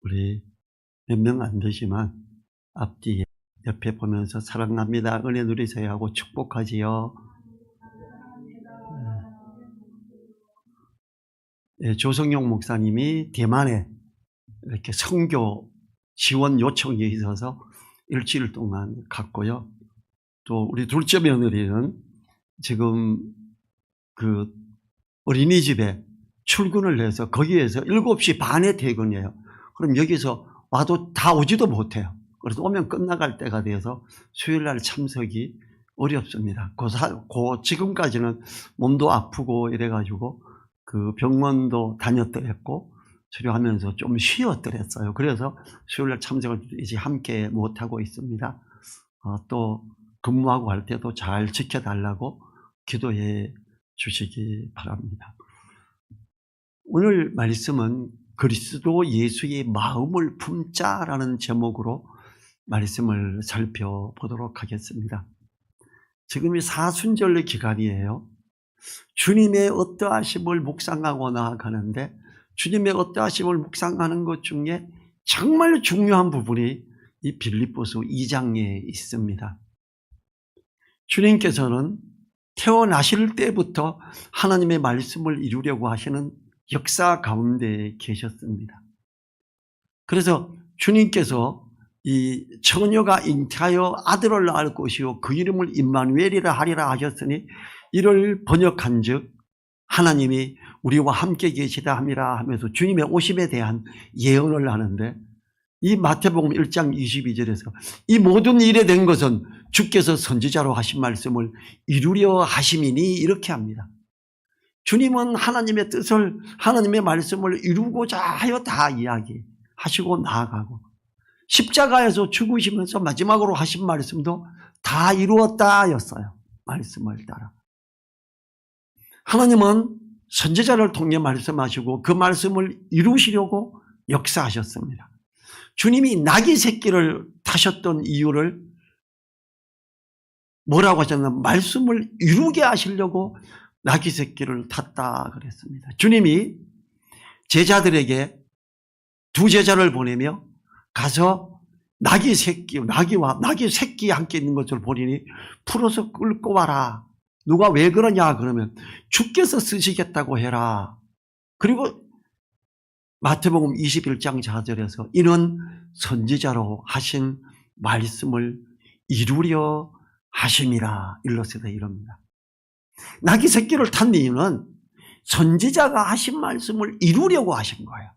우리 몇 명 안 되지만 앞뒤에 옆에 보면서 사랑합니다, 은혜 누리세요 하고 축복하지요. 예, 조성용 목사님이 대만에 이렇게 선교 지원 요청이 있어서 일주일 동안 갔고요. 또 우리 둘째 며느리는 지금 그 어린이집에 출근을 해서 거기에서 7시 반에 퇴근해요. 그럼 여기서 와도 다 오지도 못해요. 그래서 오면 끝나갈 때가 돼서 수요일 날 참석이 어렵습니다. 지금까지는 몸도 아프고 이래가지고 그 병원도 다녔더랬고 치료하면서 좀 쉬었더랬어요. 그래서 수요일 날 참석을 이제 함께 못하고 있습니다. 또 근무하고 할 때도 잘 지켜달라고 기도해 주시기 바랍니다. 오늘 말씀은 그리스도 예수의 마음을 품자라는 제목으로 말씀을 살펴보도록 하겠습니다. 지금이 사순절 기간이에요. 주님의 어떠하심을 묵상하고 나아가는데 주님의 어떠하심을 묵상하는 것 중에 정말 중요한 부분이 이 빌립보서 2장에 있습니다. 주님께서는 태어나실 때부터 하나님의 말씀을 이루려고 하시는 역사 가운데 계셨습니다. 그래서 주님께서 이 처녀가 잉태하여 아들을 낳을 것이요 그 이름을 임마누엘이라 하리라 하셨으니 이를 번역한 즉 하나님이 우리와 함께 계시다 함이라 하면서 주님의 오심에 대한 예언을 하는데 이 마태복음 1장 22절에서 이 모든 일에 된 것은 주께서 선지자로 하신 말씀을 이루려 하심이니 이렇게 합니다. 주님은 하나님의 뜻을 하나님의 말씀을 이루고자 하여 다 이야기하시고 나아가고 십자가에서 죽으시면서 마지막으로 하신 말씀도 다 이루었다 였어요. 말씀을 따라. 하나님은 선지자를 통해 말씀하시고 그 말씀을 이루시려고 역사하셨습니다. 주님이 나귀 새끼를 타셨던 이유를 뭐라고 하셨냐면 말씀을 이루게 하시려고 나귀 새끼를 탔다 그랬습니다. 주님이 제자들에게 두 제자를 보내며 가서 나귀 새끼와 나귀 새끼 함께 있는 것을 보리니 풀어서 끌고 와라. 누가 왜 그러냐 그러면 주께서 쓰시겠다고 해라. 그리고 마태복음 21장 4절에서 이는 선지자로 하신 말씀을 이루려 하심이라 일러스되 이럽니다. 나귀 새끼를 탄 이유는 선지자가 하신 말씀을 이루려고 하신 거예요.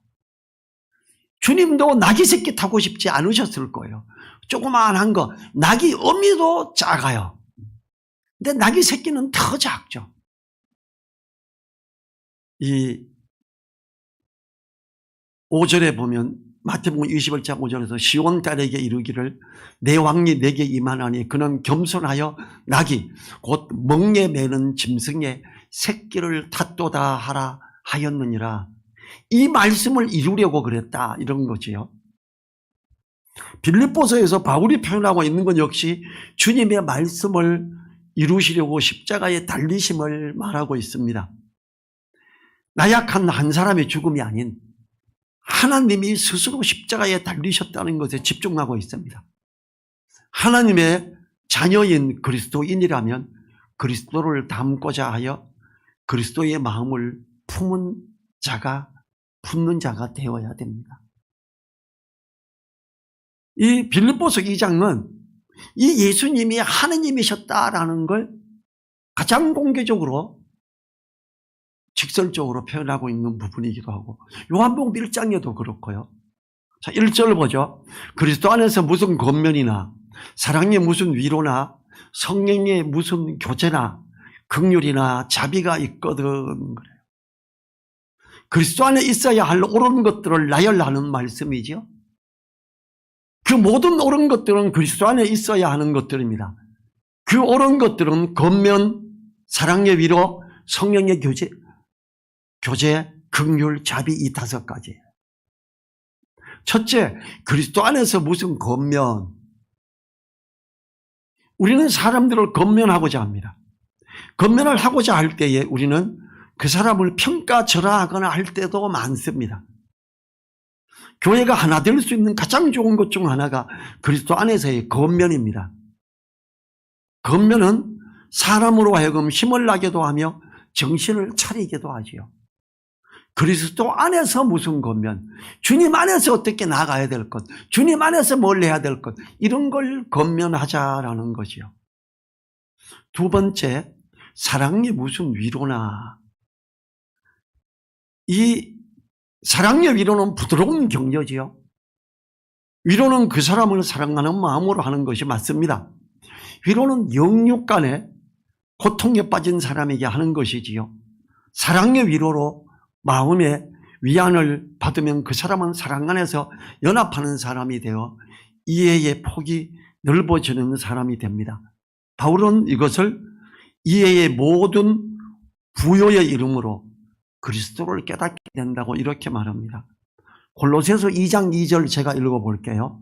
주님도 나귀 새끼 타고 싶지 않으셨을 거예요. 조그마한 거, 나귀 어미도 작아요. 근데 나귀 새끼는 더 작죠. 이 5절에 보면 마태복음 21장 5절에서 시온 딸에게 이르기를 내 왕이 내게 임하나니 그는 겸손하여 나귀 곧 멍에 매는 짐승의 새끼를 탔도다 하라 하였느니라. 이 말씀을 이루려고 그랬다 이런 거지요. 빌립보서에서 바울이 표현하고 있는 건 역시 주님의 말씀을 이루시려고 십자가에 달리심을 말하고 있습니다. 나약한 한 사람의 죽음이 아닌 하나님이 스스로 십자가에 달리셨다는 것에 집중하고 있습니다. 하나님의 자녀인 그리스도인이라면 그리스도를 닮고자 하여 그리스도의 마음을 품는 자가 되어야 됩니다. 이 빌립보서 2장은 이 예수님이 하느님이셨다라는 걸 가장 공개적으로 직설적으로 표현하고 있는 부분이기도 하고 요한복음 1장에도 그렇고요. 자, 1절 보죠. 그리스도 안에서 무슨 권면이나 사랑의 무슨 위로나 성령의 무슨 교제나 긍휼이나 자비가 있거든 그래요. 그리스도 안에 있어야 할 옳은 것들을 나열하는 말씀이죠. 그 모든 옳은 것들은 그리스도 안에 있어야 하는 것들입니다. 그 옳은 것들은 권면, 사랑의 위로, 성령의 교제, 긍휼, 자비 이 5가지예요. 첫째, 그리스도 안에서 무슨 권면. 우리는 사람들을 권면하고자 합니다. 권면을 하고자 할 때에 우리는 그 사람을 평가절하하거나 할 때도 많습니다. 교회가 하나 될 수 있는 가장 좋은 것 중 하나가 그리스도 안에서의 권면입니다. 권면은 사람으로 하여금 힘을 나게도 하며 정신을 차리게도 하지요. 그리스도 안에서 무슨 권면, 주님 안에서 어떻게 나가야 될 것, 주님 안에서 뭘 해야 될 것, 이런 걸 권면하자라는 거지요. 두 번째, 사랑의 무슨 위로나. 이 사랑의 위로는 부드러운 격려지요. 위로는 그 사람을 사랑하는 마음으로 하는 것이 맞습니다. 위로는 영육 간에 고통에 빠진 사람에게 하는 것이지요. 사랑의 위로로 마음의 위안을 받으면 그 사람은 사랑 안에서 연합하는 사람이 되어 이해의 폭이 넓어지는 사람이 됩니다. 바울은 이것을 이해의 모든 부요의 이름으로 그리스도를 깨닫게 된다고 이렇게 말합니다. 골로새서 2장 2절 제가 읽어볼게요.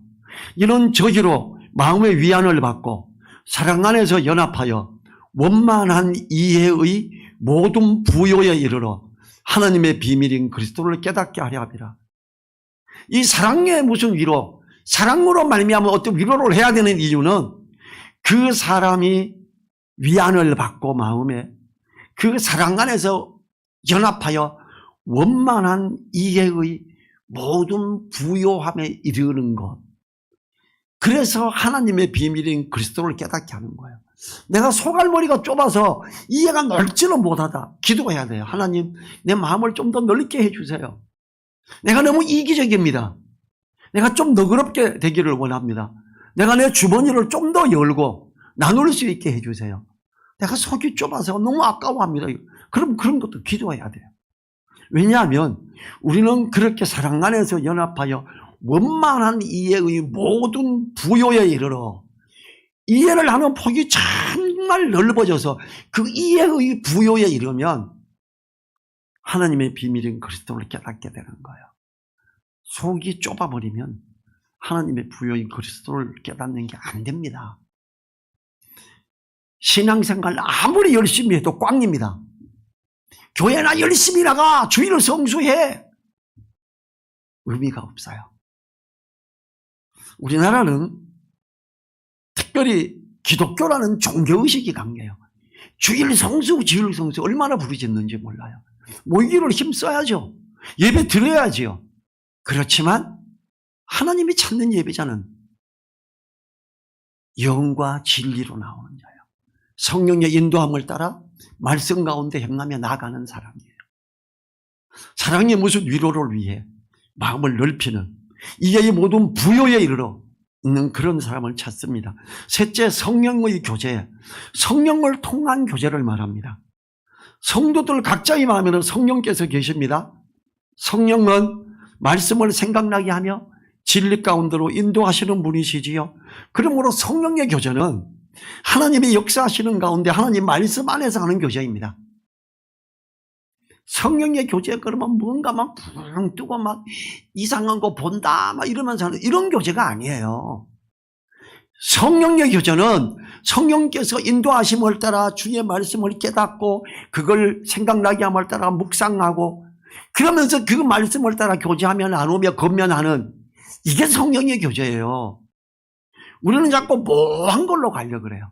이는 저희로 마음의 위안을 받고 사랑 안에서 연합하여 원만한 이해의 모든 부요에 이르러 하나님의 비밀인 그리스도를 깨닫게 하려 함이라. 이 사랑의 무슨 위로, 사랑으로 말미암아 어떤 위로를 해야 되는 이유는 그 사람이 위안을 받고 마음에 그 사랑 안에서 연합하여 원만한 이해의 모든 부요함에 이르는 것. 그래서 하나님의 비밀인 그리스도를 깨닫게 하는 거예요. 내가 소갈머리가 좁아서 이해가 넓지는 못하다. 기도해야 돼요. 하나님, 내 마음을 좀 더 넓게 해주세요. 내가 너무 이기적입니다. 내가 좀 너그럽게 되기를 원합니다. 내가 내 주머니를 좀 더 열고 나눌 수 있게 해주세요. 내가 속이 좁아서 너무 아까워합니다. 그럼 그런 것도 기도해야 돼요. 왜냐하면 우리는 그렇게 사랑 안에서 연합하여 원만한 이해의 모든 부요에 이르러 이해를 하는 폭이 정말 넓어져서 그 이해의 부요에 이르면 하나님의 비밀인 그리스도를 깨닫게 되는 거예요. 속이 좁아버리면 하나님의 부요인 그리스도를 깨닫는 게 안 됩니다. 신앙생활 아무리 열심히 해도 꽝입니다. 교회나 열심히 나가, 주일을 성수해. 의미가 없어요. 우리나라는 특별히 기독교라는 종교의식이 강해요. 주일 성수, 주일 성수 얼마나 부르짖는지 몰라요. 모이기를 힘써야죠. 예배 드려야지요. 그렇지만 하나님이 찾는 예배자는 영과 진리로 나오는 자예요. 성령의 인도함을 따라 말씀 가운데 행하며 나가는 사람이에요. 사랑의 무슨 위로를 위해 마음을 넓히는 이해의 모든 부요에 이르러 있는 그런 사람을 찾습니다. 셋째, 성령의 교제, 성령을 통한 교제를 말합니다. 성도들 각자의 마음에는 성령께서 계십니다. 성령은 말씀을 생각나게 하며 진리 가운데로 인도하시는 분이시지요. 그러므로 성령의 교제는 하나님이 역사하시는 가운데 하나님 말씀 안에서 하는 교제입니다. 성령의 교제 그러면 뭔가 막 붕 뜨고 막 이상한 거 본다 막 이러면서 하는 이런 교제가 아니에요. 성령의 교제는 성령께서 인도하심을 따라 주의 말씀을 깨닫고 그걸 생각나게 함을 따라 묵상하고 그러면서 그 말씀을 따라 교제하며 나누며 건면하는 이게 성령의 교제예요. 우리는 자꾸 뭐한 걸로 가려고 그래요.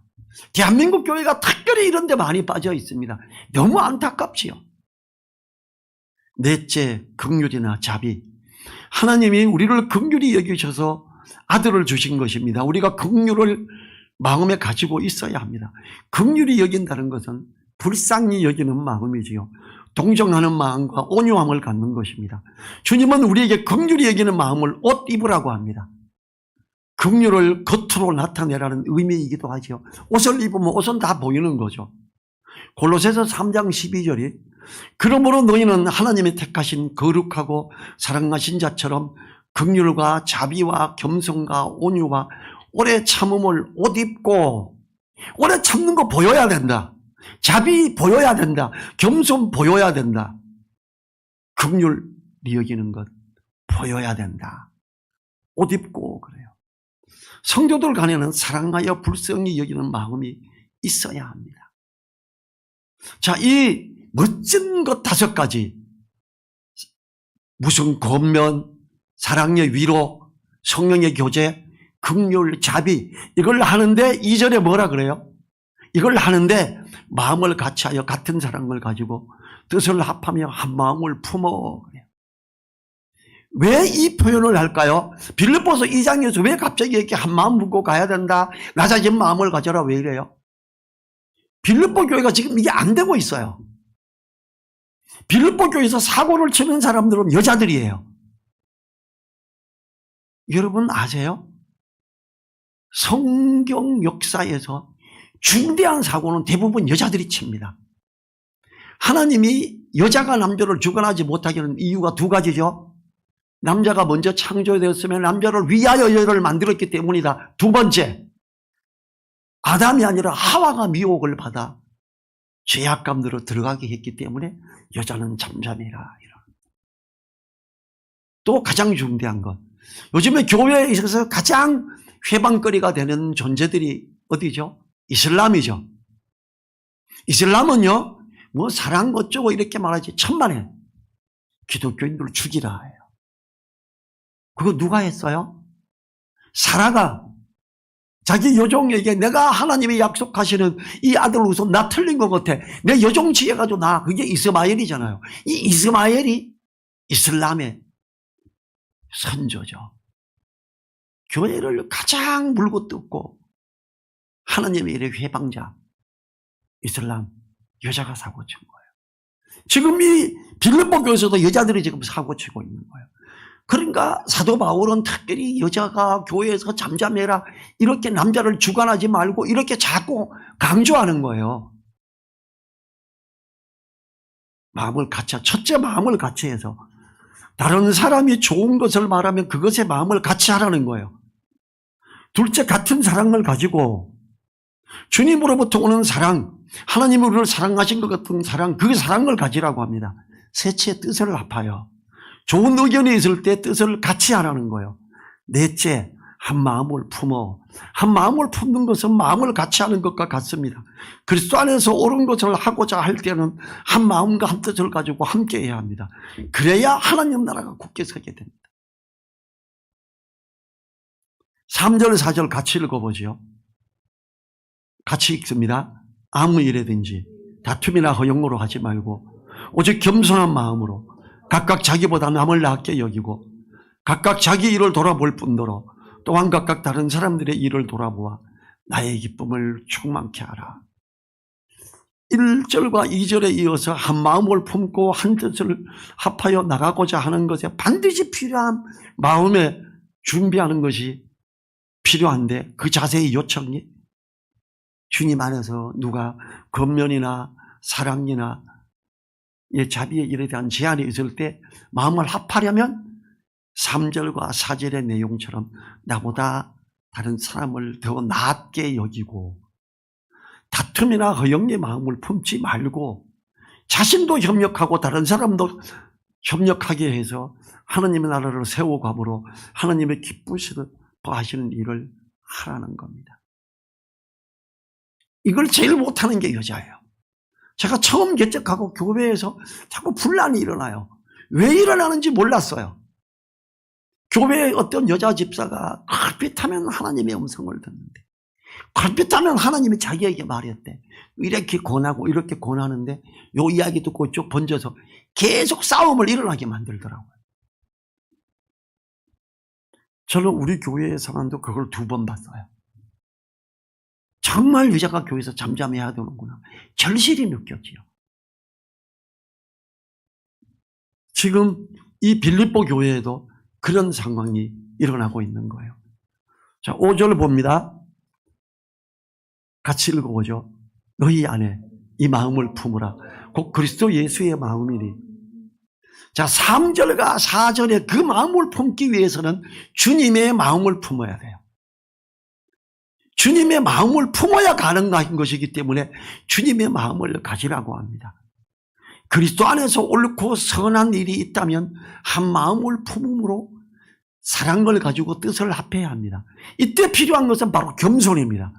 대한민국 교회가 특별히 이런 데 많이 빠져 있습니다. 너무 안타깝지요. 넷째, 긍휼이나 자비. 하나님이 우리를 긍휼히 여기셔서 아들을 주신 것입니다. 우리가 긍휼을 마음에 가지고 있어야 합니다. 긍휼히 여긴다는 것은 불쌍히 여기는 마음이지요. 동정하는 마음과 온유함을 갖는 것입니다. 주님은 우리에게 긍휼히 여기는 마음을 옷 입으라고 합니다. 긍휼을 겉으로 나타내라는 의미이기도 하죠. 옷을 입으면 옷은 다 보이는 거죠. 골로새서 3장 12절이 그러므로 너희는 하나님의 택하신 거룩하고 사랑하신 자처럼 긍휼과 자비와 겸손과 온유와 오래 참음을 옷 입고 오래 참는 거 보여야 된다. 자비 보여야 된다. 겸손 보여야 된다. 긍휼히 여기는 것 보여야 된다. 옷 입고 그래요. 성도들 간에는 사랑하여 불쌍히 여기는 마음이 있어야 합니다. 자, 이 멋진 것 5가지 무슨 권면, 사랑의 위로, 성령의 교제, 긍휼, 자비 이걸 하는데 2절에 뭐라 그래요? 이걸 하는데 마음을 같이하여 같은 사랑을 가지고 뜻을 합하며 한 마음을 품어. 왜 이 표현을 할까요? 빌립보서 2장에서 왜 갑자기 이렇게 한 마음 품고 가야 된다, 낮아진 마음을 가져라, 왜 이래요? 빌립보 교회가 지금 이게 안 되고 있어요. 빌립보 교회에서 사고를 치는 사람들은 여자들이에요. 여러분 아세요? 성경 역사에서 중대한 사고는 대부분 여자들이 칩니다. 하나님이 여자가 남자를 주관하지 못하게 하는 이유가 두 가지죠. 남자가 먼저 창조되었으면 남자를 위하여 여자를 만들었기 때문이다. 두 번째, 아담이 아니라 하와가 미혹을 받아 죄악감으로 들어가게 했기 때문에 여자는 잠잠해라. 또 가장 중대한 것, 요즘에 교회에 있어서 가장 회방거리가 되는 존재들이 어디죠? 이슬람이죠. 이슬람은요, 뭐 사랑 어쩌고 이렇게 말하지 천만에 기독교인들을 죽이라 해요. 그거 누가 했어요? 사라가 자기 여종에게 내가 하나님이 약속하시는 이 아들 우선 나 틀린 것 같아, 내 여종 취해가지고 나, 그게 이스마엘이잖아요. 이 이스마엘이 이슬람의 선조죠. 교회를 가장 물고 뜯고 하나님의 일의 회방자 이슬람 여자가 사고친 거예요. 지금 이 빌립보 교회에서도 여자들이 지금 사고치고 있는 거예요. 그러니까 사도 바울은 특별히 여자가 교회에서 잠잠해라, 이렇게 남자를 주관하지 말고 이렇게 자꾸 강조하는 거예요. 마음을 같이, 첫째 마음을 같이 해서 다른 사람이 좋은 것을 말하면 그것에 마음을 같이 하라는 거예요. 둘째, 같은 사랑을 가지고 주님으로부터 오는 사랑, 하나님이 우리를 사랑하신 것 같은 사랑, 그 사랑을 가지라고 합니다. 셋째, 뜻을 합하여 좋은 의견이 있을 때 뜻을 같이 하라는 거예요. 넷째, 한 마음을 품어. 한 마음을 품는 것은 마음을 같이 하는 것과 같습니다. 그리스도 안에서 옳은 것을 하고자 할 때는 한 마음과 한 뜻을 가지고 함께 해야 합니다. 그래야 하나님 나라가 굳게 서게 됩니다. 3절 4절 같이 읽어보죠. 같이 읽습니다. 아무 일에든지 다툼이나 허용으로 하지 말고 오직 겸손한 마음으로 각각 자기보다 남을 낫게 여기고 각각 자기 일을 돌아볼 뿐더러 또한 각각 다른 사람들의 일을 돌아보아 나의 기쁨을 충만케 하라. 1절과 2절에 이어서 한 마음을 품고 한 뜻을 합하여 나가고자 하는 것에 반드시 필요한 마음에 준비하는 것이 필요한데, 그 자세의 요청이 주님 안에서 누가 권면이나 사랑이나 자비의 일에 대한 제한이 있을 때 마음을 합하려면 3절과 4절의 내용처럼 나보다 다른 사람을 더 낫게 여기고 다툼이나 허영의 마음을 품지 말고 자신도 협력하고 다른 사람도 협력하게 해서 하나님의 나라를 세워감으로 하나님의 기쁘시는 일을 하라는 겁니다. 이걸 제일 못하는 게 여자예요. 제가 처음 개척하고 교회에서 자꾸 분란이 일어나요. 왜 일어나는지 몰랐어요. 교회에 어떤 여자 집사가 걸핏하면 하나님의 음성을 듣는데, 걸핏하면 하나님이 자기에게 말했대. 이렇게 권하고 이렇게 권하는데 요 이야기 듣고 쭉 번져서 계속 싸움을 일어나게 만들더라고요. 저는 우리 교회의 상황도 그걸 2번 봤어요. 정말 여자가 교회에서 잠잠해야 되는구나, 절실히 느꼈지요. 지금 이 빌립보 교회에도 그런 상황이 일어나고 있는 거예요. 자, 5절 봅니다. 같이 읽어보죠. 너희 안에 이 마음을 품으라. 곧 그리스도 예수의 마음이니. 자, 3절과 4절에 그 마음을 품기 위해서는 주님의 마음을 품어야 돼요. 주님의 마음을 품어야 가능한 것이기 때문에 주님의 마음을 가지라고 합니다. 그리스도 안에서 옳고 선한 일이 있다면 한 마음을 품음으로 사랑을 가지고 뜻을 합해야 합니다. 이때 필요한 것은 바로 겸손입니다.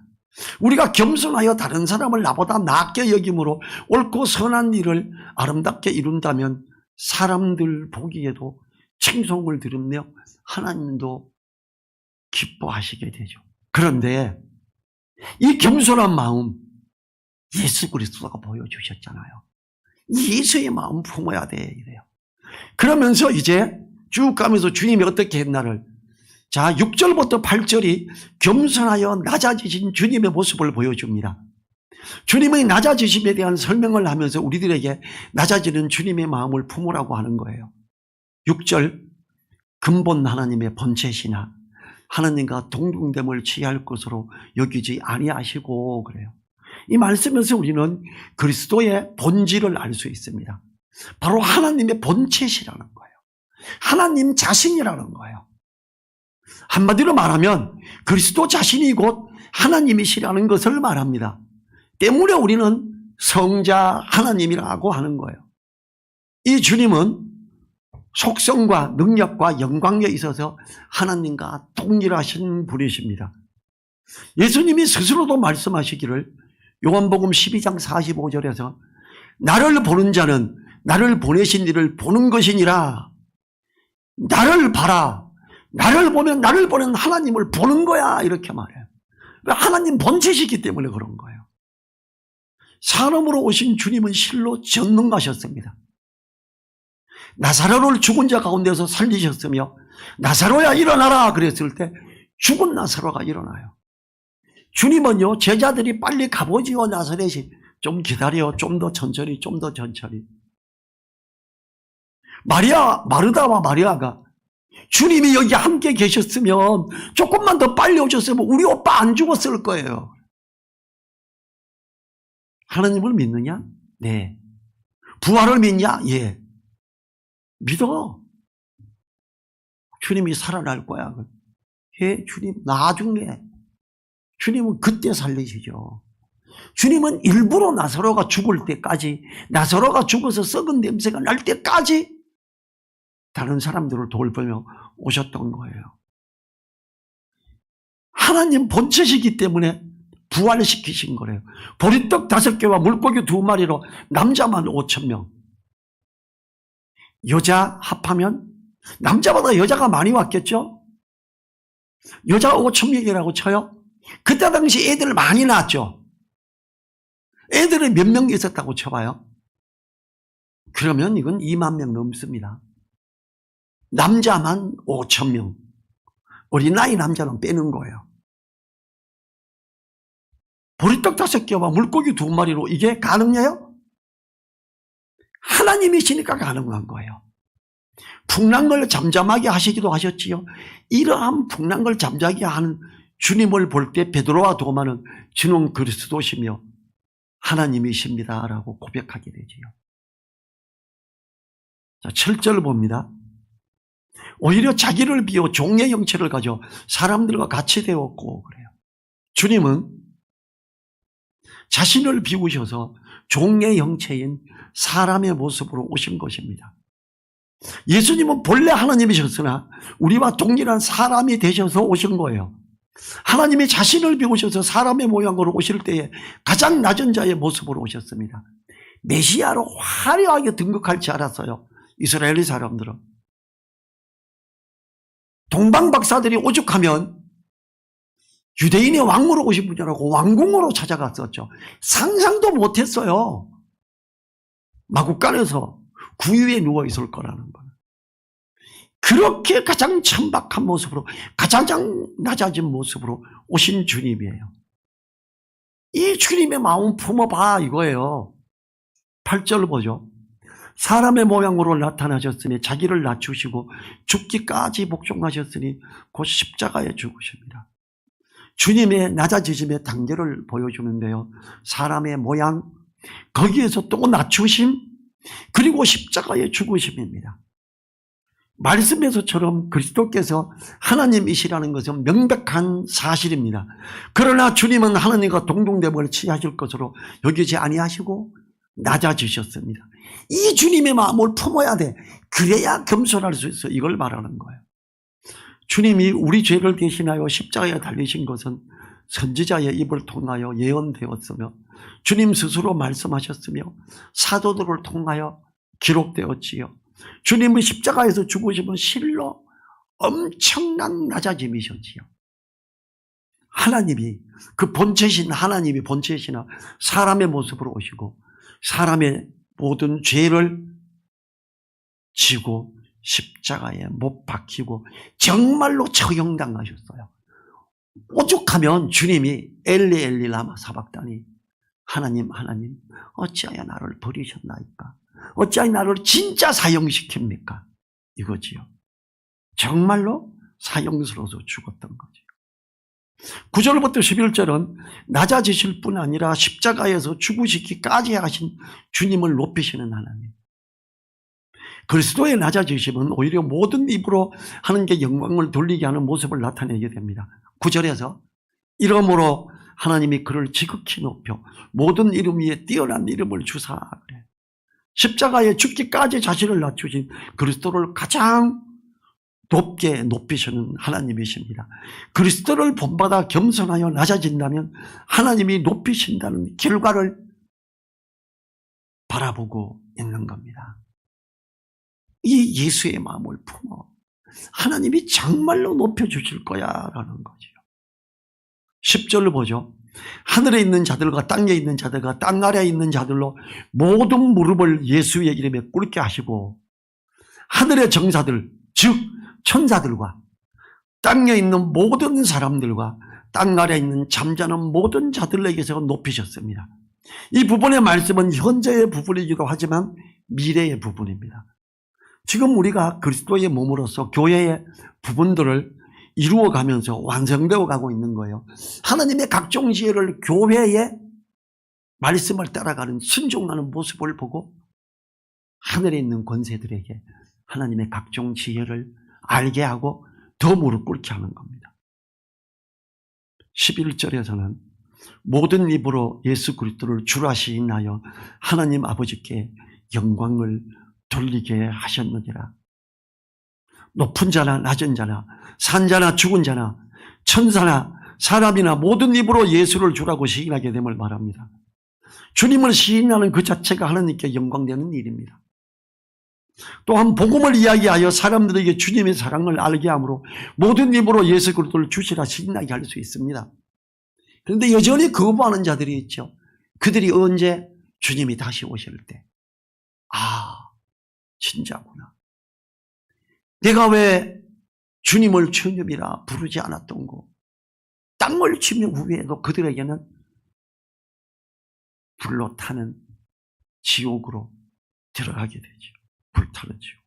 우리가 겸손하여 다른 사람을 나보다 낫게 여김으로 옳고 선한 일을 아름답게 이룬다면 사람들 보기에도 칭송을 들으며 하나님도 기뻐하시게 되죠. 그런데 이 겸손한 마음 예수 그리스도가 보여주셨잖아요. 예수의 마음 품어야 돼 이래요. 그러면서 이제 쭉 가면서 주님이 어떻게 했나를, 자 6절부터 8절이 겸손하여 낮아지신 주님의 모습을 보여줍니다. 주님의 낮아지심에 대한 설명을 하면서 우리들에게 낮아지는 주님의 마음을 품으라고 하는 거예요. 6절, 근본 하나님의 본체시나 하나님과 동등됨을 취할 것으로 여기지 아니하시고, 그래요. 이 말씀에서 우리는 그리스도의 본질을 알 수 있습니다. 바로 하나님의 본체시라는 거예요. 하나님 자신이라는 거예요. 한마디로 말하면 그리스도 자신이 곧 하나님이시라는 것을 말합니다. 때문에 우리는 성자 하나님이라고 하는 거예요. 이 주님은 속성과 능력과 영광에 있어서 하나님과 동일하신 분이십니다. 예수님이 스스로도 말씀하시기를 요한복음 12장 45절에서 나를 보는 자는 나를 보내신 이를 보는 것이니라. 나를 봐라. 나를 보면 나를 보는 하나님을 보는 거야, 이렇게 말해요. 하나님 본체시기 때문에 그런 거예요. 사람으로 오신 주님은 실로 전능하셨습니다. 나사로를 죽은 자 가운데서 살리셨으며 나사로야 일어나라 그랬을 때 죽은 나사로가 일어나요. 주님은요, 제자들이 빨리 가보지요. 나사렛이 좀 기다려, 좀 더 천천히, 좀 더 천천히. 마르다와 마리아가 주님이 여기 함께 계셨으면 조금만 더 빨리 오셨으면 우리 오빠 안 죽었을 거예요. 하나님을 믿느냐? 네. 부활을 믿냐? 예. 믿어. 주님이 살아날 거야. 예, 주님 나중에. 주님은 그때 살리시죠. 주님은 일부러 나사로가 죽을 때까지, 나사로가 죽어서 썩은 냄새가 날 때까지 다른 사람들을 돌보며 오셨던 거예요. 하나님 본체시기 때문에 부활시키신 거래요. 보리떡 5개와 물고기 2마리로 남자만 5,000명. 여자 합하면 남자보다 여자가 많이 왔겠죠? 여자가 5,000명이라고 쳐요. 그때 당시 애들 많이 낳았죠. 애들이 몇 명 있었다고 쳐봐요. 그러면 이건 2만 명 넘습니다. 남자만 5,000명. 어린아이 남자는 빼는 거예요. 보리떡 5개와 물고기 2마리로 이게 가능해요? 하나님이시니까 가능한 거예요. 풍랑 걸 잠잠하게 하시기도 하셨지요. 이러한 풍랑 걸 잠잠하게 하는 주님을 볼 때 베드로와 도마는 주는 그리스도시며 하나님이십니다 라고 고백하게 되지요. 자, 7절 봅니다. 오히려 자기를 비워 종의 형체를 가져 사람들과 같이 되었고, 그래요. 주님은 자신을 비우셔서 종의 형체인 사람의 모습으로 오신 것입니다. 예수님은 본래 하나님이셨으나 우리와 동일한 사람이 되셔서 오신 거예요. 하나님이 자신을 비우셔서 사람의 모양으로 오실 때에 가장 낮은 자의 모습으로 오셨습니다. 메시아로 화려하게 등극할 줄 알았어요. 이스라엘 사람들은. 동방박사들이 오죽하면 유대인의 왕으로 오신 분이라고 왕궁으로 찾아갔었죠. 상상도 못했어요. 마구간에서 구유에 누워있을 거라는 거는. 그렇게 가장 천박한 모습으로, 가장 낮아진 모습으로 오신 주님이에요. 이 주님의 마음 품어봐 이거예요. 8절 보죠. 사람의 모양으로 나타나셨으니 자기를 낮추시고 죽기까지 복종하셨으니 곧 십자가에 죽으십니다. 주님의 낮아지심의 단계를 보여주는데요. 사람의 모양, 거기에서 또 낮추심, 그리고 십자가의 죽으심입니다. 말씀에서처럼 그리스도께서 하나님이시라는 것은 명백한 사실입니다. 그러나 주님은 하나님과 동등됨을 취하실 것으로 여기지 아니하시고 낮아지셨습니다. 이 주님의 마음을 품어야 돼. 그래야 겸손할 수 있어. 이걸 말하는 거예요. 주님이 우리 죄를 대신하여 십자가에 달리신 것은 선지자의 입을 통하여 예언되었으며 주님 스스로 말씀하셨으며 사도들을 통하여 기록되었지요. 주님의 십자가에서 죽으심은 실로 엄청난 낮아짐이셨지요. 하나님이, 그 본체신 하나님이 본체시나 사람의 모습으로 오시고 사람의 모든 죄를 지고 십자가에 못 박히고 정말로 처형당하셨어요. 오죽하면 주님이 엘리 엘리 라마 사박다니, 하나님 하나님 어찌하여 나를 버리셨나이까, 어찌하여 나를 진짜 사형시킵니까, 이거지요. 정말로 사형스러워서 죽었던 거죠. 9절부터 11절은 낮아지실 뿐 아니라 십자가에서 죽으시기까지 하신 주님을 높이시는 하나님. 그리스도의 낮아지심은 오히려 모든 입으로 하는 게 영광을 돌리게 하는 모습을 나타내게 됩니다. 9절에서 이러므로 하나님이 그를 지극히 높여 모든 이름 위에 뛰어난 이름을 주사 그래. 십자가에 죽기까지 자신을 낮추신 그리스도를 가장 높게 높이시는 하나님이십니다. 그리스도를 본받아 겸손하여 낮아진다면 하나님이 높이신다는 결과를 바라보고 있는 겁니다. 이 예수의 마음을 품어 하나님이 정말로 높여주실 거야 라는 거죠. 10절을 보죠. 하늘에 있는 자들과 땅에 있는 자들과 땅 아래에 있는 자들로 모든 무릎을 예수의 이름에 꿇게 하시고 하늘의 정사들 즉 천사들과 땅에 있는 모든 사람들과 땅 아래에 있는 잠자는 모든 자들에게서 높이셨습니다. 이 부분의 말씀은 현재의 부분이기도 하지만 미래의 부분입니다. 지금 우리가 그리스도의 몸으로서 교회의 부분들을 이루어가면서 완성되어 가고 있는 거예요. 하나님의 각종 지혜를 교회의 말씀을 따라가는 순종하는 모습을 보고 하늘에 있는 권세들에게 하나님의 각종 지혜를 알게 하고 더 무릎 꿇게 하는 겁니다. 11절에서는 모든 입으로 예수 그리스도를 주라 시인하여 하나님 아버지께 영광을 돌리게 하셨느니라. 높은 자나 낮은 자나 산자나 죽은 자나 천사나 사람이나 모든 입으로 예수를 주라고 시인하게 됨을 말합니다. 주님을 시인하는 그 자체가 하나님께 영광되는 일입니다. 또한 복음을 이야기하여 사람들에게 주님의 사랑을 알게 함으로 모든 입으로 예수 그리스도를 주시라 시인하게 할 수 있습니다. 그런데 여전히 거부하는 자들이 있죠. 그들이 언제? 주님이 다시 오실 때. 아, 진짜구나. 내가 왜 주님을 주님이라 부르지 않았던 거. 땅을 치면 후에도 그들에게는 불로 타는 지옥으로 들어가게 되죠. 불타는 지옥.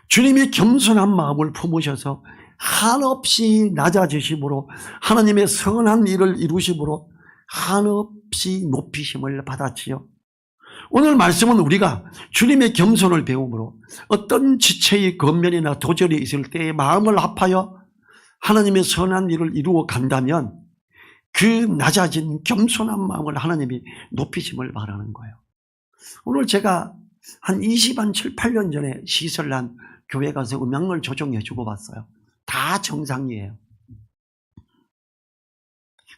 주님이 겸손한 마음을 품으셔서 한없이 낮아지심으로 하나님의 선한 일을 이루심으로 한없이 높이심을 받았지요. 오늘 말씀은 우리가 주님의 겸손을 배움으로 어떤 지체의 겉면이나 도절이 있을 때에 마음을 합하여 하나님의 선한 일을 이루어 간다면 그 낮아진 겸손한 마음을 하나님이 높이심을 바라는 거예요. 오늘 제가 한 7, 8년 전에 시설난 교회 가서 음향을 조정해 주고 봤어요. 다 정상이에요.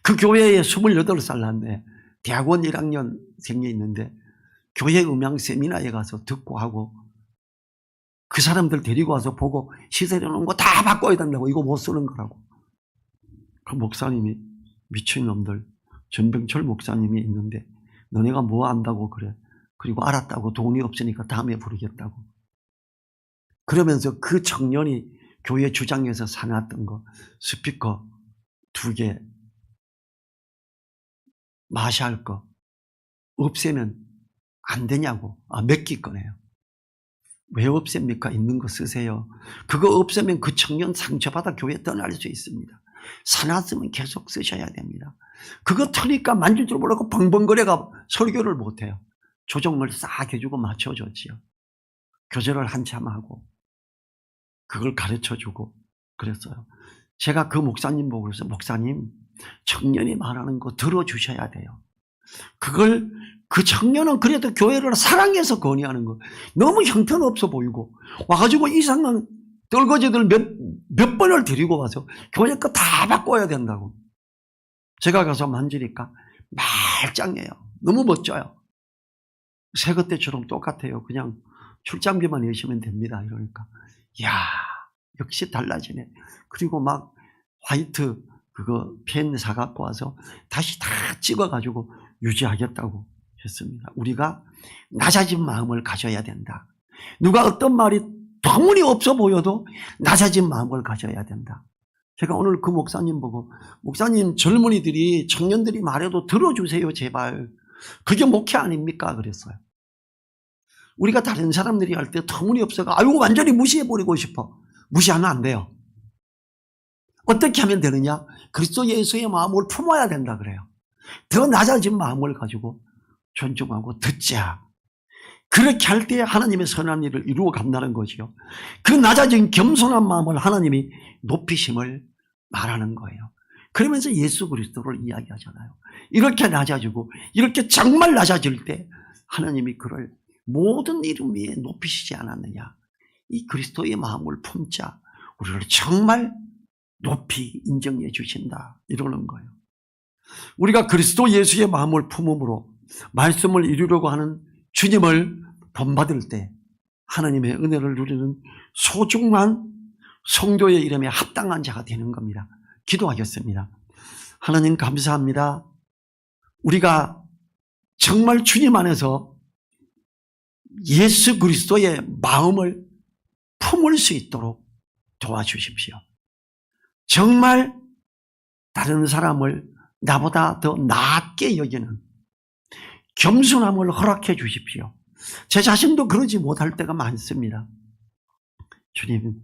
그 교회에 28살 났네. 대학원 1학년생이 있는데 교회 음향 세미나에 가서 듣고 하고 그 사람들 데리고 와서 보고 시설해 놓은 거 다 바꿔야 된다고, 이거 못 쓰는 거라고. 그 목사님이 미친놈들, 전병철 목사님이 있는데 너네가 뭐 안다고 그래. 그리고 알았다고 돈이 없으니까 다음에 부르겠다고. 그러면서 그 청년이 교회 주장에서 사놨던 거 스피커 2개 마샬 거 없애면 안 되냐고. 몇 개 꺼내요. 왜 없앱니까? 있는 거 쓰세요. 그거 없애면 그 청년 상처받아 교회 떠날 수 있습니다. 사놨으면 계속 쓰셔야 됩니다. 그거 터니까 만질 줄 모르고 벙벙거려가 설교를 못해요. 조정을 싹 해주고 맞춰줬지요. 교제를 한참 하고 그걸 가르쳐주고 그랬어요. 제가 그 목사님 보고 그래서 목사님, 청년이 말하는 거 들어주셔야 돼요. 그 청년은 그래도 교회를 사랑해서 건의하는 거. 너무 형편없어 보이고 와가지고 이상한 떨거지들 몇 번을 데리고 와서 교회 거 다 바꿔야 된다고. 제가 가서 만지니까 말짱해요. 너무 멋져요. 새 그때처럼 똑같아요. 그냥 출장비만 내시면 됩니다. 이러니까 이야 역시 달라지네. 그리고 막 화이트 그거 펜 사갖고 와서 다시 다 찍어가지고 유지하겠다고 했습니다. 우리가 낮아진 마음을 가져야 된다. 누가 어떤 말이 터무니없어 보여도 낮아진 마음을 가져야 된다. 제가 오늘 그 목사님 보고 목사님 젊은이들이 청년들이 말해도 들어주세요 제발. 그게 목회 아닙니까? 그랬어요. 우리가 다른 사람들이 할 때 터무니없어가 아이고 완전히 무시해버리고 싶어. 무시하면 안 돼요. 어떻게 하면 되느냐? 그리스도 예수의 마음을 품어야 된다 그래요. 더 낮아진 마음을 가지고 존중하고 듣자. 그렇게 할 때 하나님의 선한 일을 이루어 간다는 거죠. 그 낮아진 겸손한 마음을 하나님이 높이심을 말하는 거예요. 그러면서 예수 그리스도를 이야기하잖아요. 이렇게 낮아지고 이렇게 정말 낮아질 때 하나님이 그를 모든 이름 위에 높이시지 않았느냐. 이 그리스도의 마음을 품자. 우리를 정말 높이 인정해 주신다. 이러는 거예요. 우리가 그리스도 예수의 마음을 품음으로 말씀을 이루려고 하는 주님을 본받을 때 하나님의 은혜를 누리는 소중한 성도의 이름에 합당한 자가 되는 겁니다. 기도하겠습니다. 하나님 감사합니다. 우리가 정말 주님 안에서 예수 그리스도의 마음을 품을 수 있도록 도와주십시오. 정말 다른 사람을 나보다 더 낮게 여기는 겸손함을 허락해 주십시오. 제 자신도 그러지 못할 때가 많습니다. 주님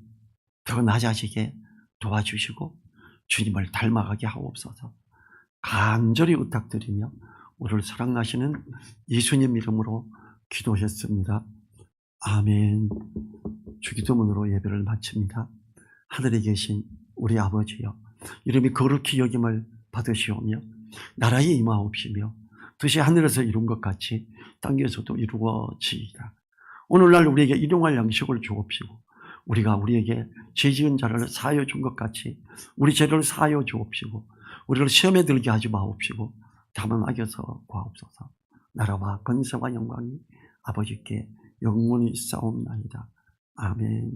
더 낮아지게 도와주시고 주님을 닮아가게 하옵소서. 간절히 부탁드리며 우리를 사랑하시는 예수님 이름으로 기도했습니다. 아멘. 주기도문으로 예배를 마칩니다. 하늘에 계신 우리 아버지여, 이름이 거룩히 여김을 받으시오며 나라에 임하옵시며 뜻이 하늘에서 이룬 것 같이 땅에서도 이루어지이다. 오늘날 우리에게 일용할 양식을 주옵시고 우리가 우리에게 죄 지은 자를 사하여 준 것 같이 우리 죄를 사하여 주옵시고 우리를 시험에 들게 하지 마옵시고 다만 악에서 구하옵소서. 나라와 권세와 영광이 아버지께 영원히 있사옵나이다. 아멘.